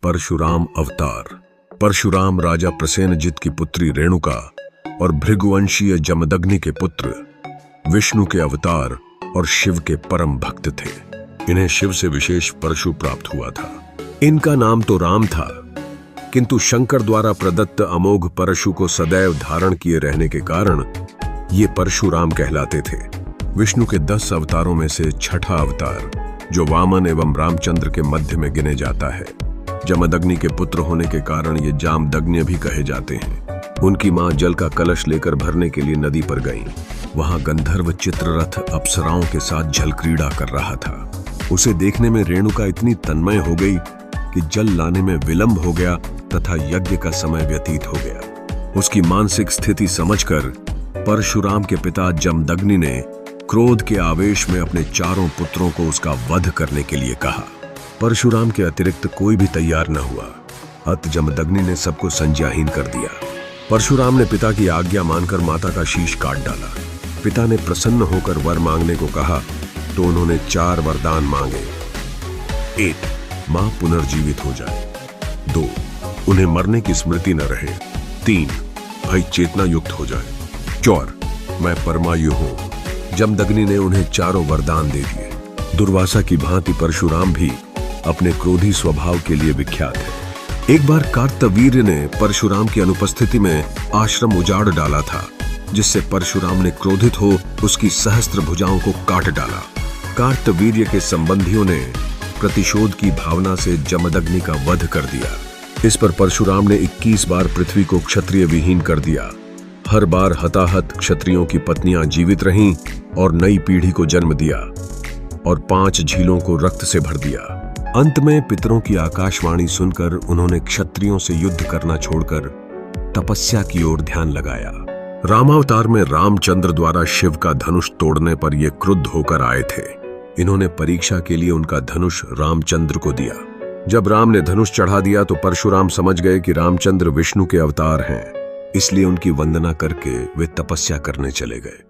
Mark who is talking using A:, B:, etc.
A: परशुराम अवतार। परशुराम राजा प्रसेनजित की पुत्री रेणुका और भृगुवंशीय जमदग्नि के पुत्र, विष्णु के अवतार और शिव के परम भक्त थे। इन्हें शिव से विशेष परशु प्राप्त हुआ था। इनका नाम तो राम था, किंतु शंकर द्वारा प्रदत्त अमोघ परशु को सदैव धारण किए रहने के कारण ये परशुराम कहलाते थे। विष्णु के 10 अवतारों में से छठा अवतार, जो वामन एवं रामचंद्र के मध्य में गिने जाता है। जमदग्नि के पुत्र होने के कारण ये जामदग्नि भी कहे जाते हैं। उनकी मां जल का कलश लेकर भरने के लिए नदी पर गईं। वहां गंधर्व चित्ररथ अप्सराओं के साथ जल क्रीड़ा कर रहा था। उसे देखने में रेणुका इतनी तन्मय हो गई कि जल लाने में विलंब हो गया तथा यज्ञ का समय व्यतीत हो गया। उसकी मानसिक स्थिति समझकर परशुराम के पिता जमदग्नि ने क्रोध के आवेश में अपने चारों पुत्रों को उसका वध करने के लिए कहा। परशुराम के अतिरिक्त कोई भी तैयार न हुआ। अत जमदग्नि ने सबको संज्ञाहीन कर दिया। परशुराम ने पिता की आज्ञा मानकर माता का शीश काट डाला। पिता ने प्रसन्न होकर वर मांगने को कहा तो उन्होंने 4 वरदान मांगे। 1. मां पुनर्जीवित हो जाए। 2. उन्हें मरने की स्मृति न रहे। 3. भाई चेतना युक्त हो जाए। 4. मैं परमायु हूं। जमदग्नि ने उन्हें चारों वरदान दे दिए। दुर्वासा की भांति परशुराम भी अपने क्रोधी स्वभाव के लिए विख्यात है। एक बार कार्तवीर्य ने परशुराम की अनुपस्थिति में आश्रम उजाड़ डाला था, जिससे परशुराम ने क्रोधित हो उसकी सहस्त्र भुजाओं को काट डाला। कार्तवीर्य के संबंधियों ने प्रतिशोध की भावना से जमदग्नि का वध कर दिया। इस पर परशुराम ने 21 बार पृथ्वी को क्षत्रिय विहीन कर दिया। हर बार हताहत क्षत्रियों की पत्नियां जीवित रहीं और नई पीढ़ी को जन्म दिया और 5 झीलों को रक्त से भर दिया। अंत में पितरों की आकाशवाणी सुनकर उन्होंने क्षत्रियों से युद्ध करना छोड़कर तपस्या की ओर ध्यान लगाया। रामावतार में रामचंद्र द्वारा शिव का धनुष तोड़ने पर ये क्रुद्ध होकर आए थे। इन्होंने परीक्षा के लिए उनका धनुष रामचंद्र को दिया। जब राम ने धनुष चढ़ा दिया तो परशुराम समझ गए कि रामचंद्र विष्णु के अवतार हैं, इसलिए उनकी वंदना करके वे तपस्या करने चले गए।